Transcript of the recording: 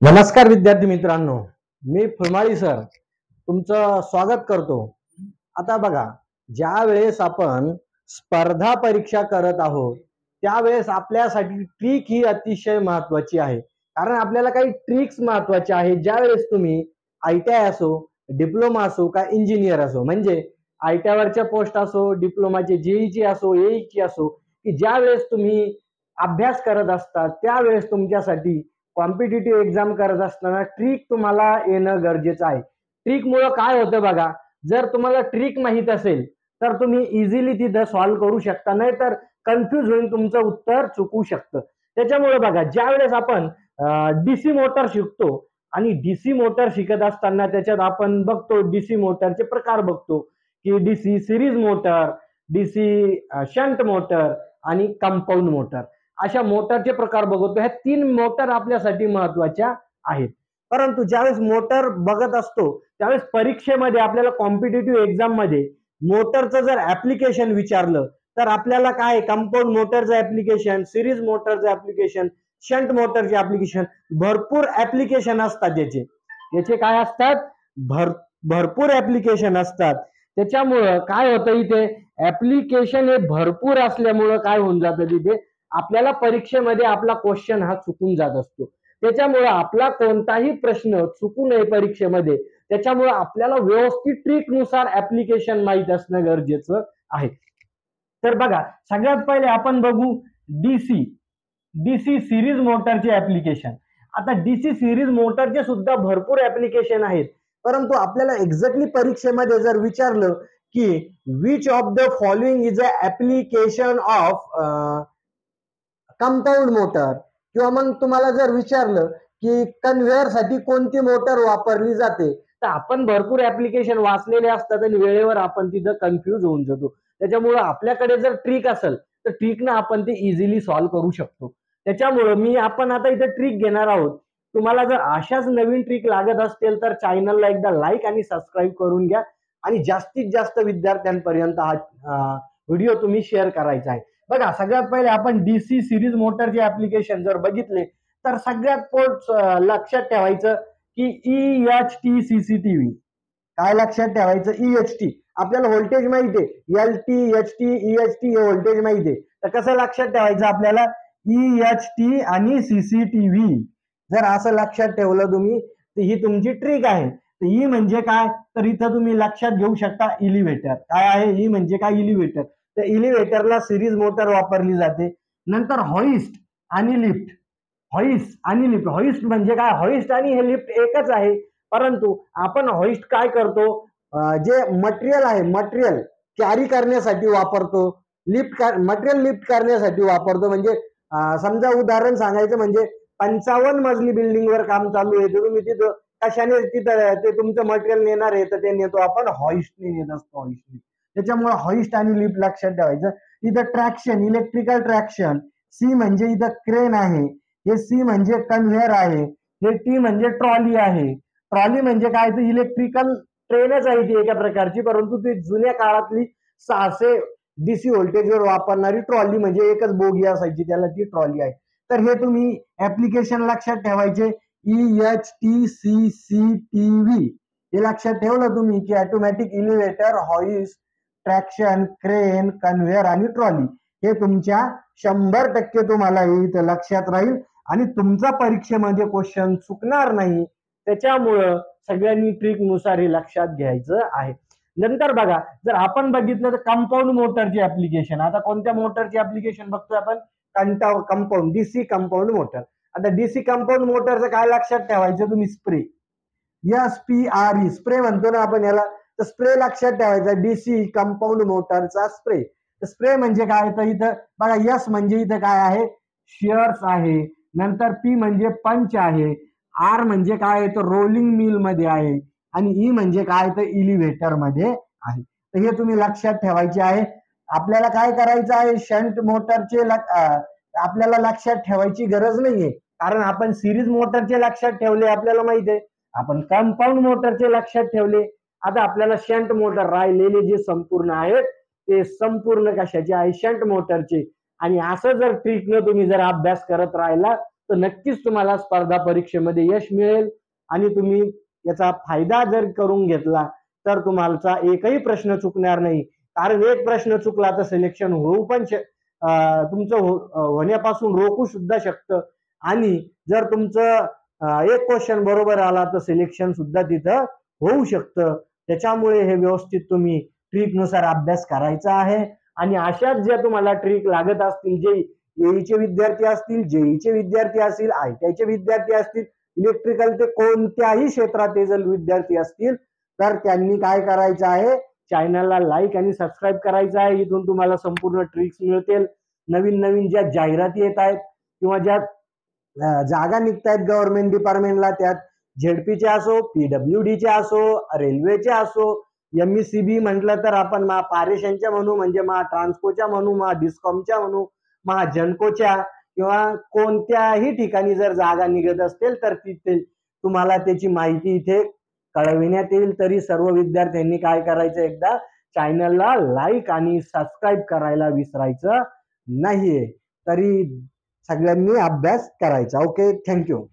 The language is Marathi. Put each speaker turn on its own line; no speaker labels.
नमस्कार विद्यार्थी मित्रांनो, मी फुलमाळी सर तुमचं स्वागत करतो। आता बघा, ज्या वेळेस आपण स्पर्धा परीक्षा करत आहोत त्यावेळेस आपल्यासाठी ट्रिक ही अतिशय महत्त्वाची आहे। कारण आपल्याला काही ट्रिक्स महत्त्वाचे आहेत। ज्या वेळेस तुम्ही ITI असो, डिप्लोमा असो का इंजिनियर असो, म्हणजे ITI वरच्या पोस्ट असो, डिप्लोमाचे JEE असो, AE असो, की ज्या वेळेस तुम्ही अभ्यास करत असता त्यावेळेस तुमच्यासाठी कॉम्पिटिटिव्ह एक्झाम करत असताना ट्रिक तुम्हाला येणं गरजेचं आहे। ट्रिक मुळे काय होतं बघा, जर तुम्हाला ट्रिक माहित असेल तर तुम्ही इझिली तिथं सॉल्व्ह करू शकता, नाही तर कन्फ्यूज होऊन तुमचं उत्तर चुकू शकतं। त्याच्यामुळे बघा, ज्या वेळेस आपण डीसी मोटर शिकतो आणि डीसी मोटर शिकत असताना त्याच्यात आपण बघतो डीसी मोटरचे प्रकार बघतो की DC series motor, DC shunt motor आणि कंपाऊंड मोटर, अशा मोटरचे प्रकार बघतो। ह्या तीन मोटर आपल्यासाठी महत्त्वाच्या आहेत। परंतु ज्यावेळेस मोटर बघत असतो त्यावेळेस परीक्षेमध्ये आपल्याला कॉम्पिटिटिव्ह एक्झाम मध्ये मोटरचं जर ऍप्लिकेशन विचारलं तर आपल्याला काय कंपाऊंड मोटरचं ऍप्लिकेशन, सिरीज मोटरचं ऍप्लिकेशन, शंट मोटरचे ऍप्लिकेशन, भरपूर ऍप्लिकेशन असतात। याचे काय असतात, भरपूर ऍप्लिकेशन असतात। त्याच्यामुळं काय होतं, इथे ऍप्लिकेशन हे भरपूर असल्यामुळं काय होऊन जातं, तिथे आपल्याला परीक्षेमध्ये आपला क्वेश्चन हा चुकून जात असतो। त्याच्यामुळे आपला कोणताही प्रश्न चुकू नये परीक्षेमध्ये, त्याच्यामुळे आपल्याला व्यवस्थित ट्रिक नुसार ऍप्लिकेशन माहित असणं गरजेचं आहे। तर बघा, सगळ्यात पहिले आपण बघू डीसी सिरीज मोटरचे ऍप्लिकेशन। आता डीसी सिरीज मोटरचे सुद्धा भरपूर ऍप्लिकेशन आहेत, परंतु आपल्याला एक्झॅक्टली परीक्षेमध्ये जर विचारलं की which of the following is a application of compound motor, किंवा मग तुम्हाला जर विचारलं की कन्व्हेयर साठी कोणती मोटर वापरली जाते, तर आपण भरपूर ऍप्लिकेशन वाचलेले असतात आणि वेळेवर आपण तिथं कन्फ्यूज होऊन जातो। त्याच्यामुळे आपल्याकडे जर ट्रिक असेल तर ट्रिकनं आपण ते इझिली सॉल्व्ह करू शकतो। त्याच्यामुळे आपण आता इथे ट्रिक घेणार आहोत। तुम्हाला जर अशाच नवीन ट्रिक लागत असतील तर चॅनलला एकदा लाईक आणि सबस्क्राईब करून घ्या आणि जास्तीत जास्त विद्यार्थ्यांपर्यंत हा व्हिडिओ तुम्ही शेअर करायचा आहे। बघा, सगळ्यात पहिले आपण डीसी सिरीज मोटरचे ऍप्लिकेशन जर बघितले तर सगळ्यात पोट लक्षात ठेवायचं की EHT CCTV। काय लक्षात ठेवायचं, EHT आपल्याला व्होल्टेज माहिती आहे, LT HT EHT हे व्होल्टेज माहिती आहे, तर कसं लक्षात ठेवायचं आपल्याला EHT आणि CCTV। जर असं लक्षात ठेवलं तुम्ही तर ही तुमची ट्रिक आहे। तर ई म्हणजे काय, तर इथं तुम्ही लक्षात घेऊ शकता इलिव्हेटर। काय आहे ई म्हणजे काय, इलिव्हेटर। तर इलिव्हेटरला सिरीज मोटर वापरली जाते। नंतर हॉइस्ट आणि लिफ्ट, हॉइस्ट आणि लिफ्ट, हॉइस्ट म्हणजे काय, हॉइस्ट आणि हे लिफ्ट एकच आहे, परंतु आपण हॉइस्ट काय करतो, जे मटेरियल आहे मटेरियल कॅरी करण्यासाठी वापरतो, लिफ्ट मटेरियल लिफ्ट करण्यासाठी वापरतो। म्हणजे समजा उदाहरण सांगायचं म्हणजे 55 मजली बिल्डिंग वर काम चालू आहे, तर तुम्ही तिथं कशाने तिथं ते तुमचं मटेरियल नेणार आहे, तर ते नेतो आपण हॉइस्टने नेत असतो, हॉइस्टने। त्याच्यामुळे हॉइस्ट आणि लिफ्ट लक्षात ठेवायचं। इथं ट्रॅक्शन, इलेक्ट्रिकल ट्रॅक्शन, सी म्हणजे इथं क्रेन आहे, हे सी म्हणजे कन्व्हेयर आहे, हे टी म्हणजे ट्रॉली आहे। ट्रॉली म्हणजे काय, तर इलेक्ट्रिकल ट्रेनच आहे ती एका प्रकारची, परंतु ती जुन्या काळातली 600 डीसी व्होल्टेजवर वापरणारी ट्रॉली, म्हणजे एकच बोगी असायची त्याला, ती ट्रॉली आहे। तर हे तुम्ही ऍप्लिकेशन लक्षात ठेवायचे, EHT CCTV हे लक्षात ठेवलं तुम्ही की automatic elevator, hoist, traction, crane, conveyor आणि ट्रॉली हे तुमच्या 100% तुम्हाला इथं लक्षात राहील आणि तुमचा परीक्षेमध्ये क्वेश्चन चुकणार नाही। त्याच्यामुळं सगळ्यांनी ट्रिक नुसार हे लक्षात घ्यायचं आहे। नंतर बघा, जर आपण बघितलं तर कंपाऊंड मोटरची ऍप्लिकेशन। आता कोणत्या मोटरची ऍप्लिकेशन बघतोय आपण, कंपाऊंड डीसी कंपाऊंड मोटर। आता डीसी कंपाऊंड मोटरचं काय लक्षात ठेवायचं तुम्ही, स्प्रे, SPRE स्प्रे म्हणतो ना आपण याला, तर स्प्रे लक्षात ठेवायचा, डीसी कंपाऊंड मोटरचा स्प्रे। स्प्रे म्हणजे काय, तर इथं बघा एस म्हणजे इथं काय आहे, शेअर्स आहे, नंतर पी म्हणजे पंच आहे, आर म्हणजे काय तर रोलिंग मिल मध्ये आहे, आणि ई म्हणजे काय तर इलिव्हेटर मध्ये आहे। तर हे तुम्ही लक्षात ठेवायचे आहे। आपल्याला काय करायचं आहे, शंट मोटरचे आपल्याला लक्षात ठेवायची गरज नाहीये, कारण आपण सिरीज मोटरचे लक्षात ठेवले, आपल्याला माहिती आहे, आपण कंपाऊंड मोटरचे लक्षात ठेवले। आता आपल्याला शंट मोटर राहिलेले जे संपूर्ण आहेत ते संपूर्ण कशाचे आहे, शंट मोटरचे। आणि असं जर ट्रिकनं तुम्ही जर अभ्यास करत राहिला तर नक्कीच तुम्हाला स्पर्धा परीक्षेमध्ये यश मिळेल आणि तुम्ही याचा फायदा जर करून घेतला तर तुम्हाला एकही प्रश्न चुकणार नाही. कारण एक प्रश्न चुकला तर सिलेक्शन होऊ पण तुमचं होण्यापासून रोखू सुद्धा शकतं आणि जर तुमचं एक क्वेश्चन बरोबर आला तर सिलेक्शन सुद्धा तिथं होऊ शकतं. त्याच्यामुळे हे व्यवस्थित तुम्ही ट्रिकनुसार अभ्यास करायचा आहे आणि अशाच ज्या तुम्हाला ट्रिक लागत असतील, जे येईचे विद्यार्थी असतील, जेईचे विद्यार्थी असतील, ITIचे विद्यार्थी असतील, इलेक्ट्रिकल ते कोणत्याही क्षेत्रात जर विद्यार्थी असतील तर त्यांनी काय करायचं आहे, चॅनलला लाईक आणि सबस्क्राईब करायचं आहे. इथून तुम्हाला संपूर्ण ट्रिक्स मिळतील. नवीन नवीन ज्या जाहिराती येत आहेत किंवा ज्या जागा निघतायत गव्हर्नमेंट डिपार्टमेंटला, त्यात झेडपीचे असो, PWDचे असो, रेल्वेचे असो, MECB म्हटलं तर आपण पारेषणच्या म्हणू, म्हणजे ट्रान्सकोच्या म्हणू, डिस्कॉमच्या म्हणू, जनकोच्या किंवा कोणत्याही ठिकाणी जर जागा निघत असतील तर तिथे तुम्हाला त्याची माहिती इथे कळविण्यात येईल. तरी सर्व विद्यार्थ्यांनी काय करायचं, एकदा चॅनलला लाईक आणि सबस्क्राईब करायला विसरायचं नाहीये. तरी सगळ्यांनी अभ्यास करायचा. Okay, thank you.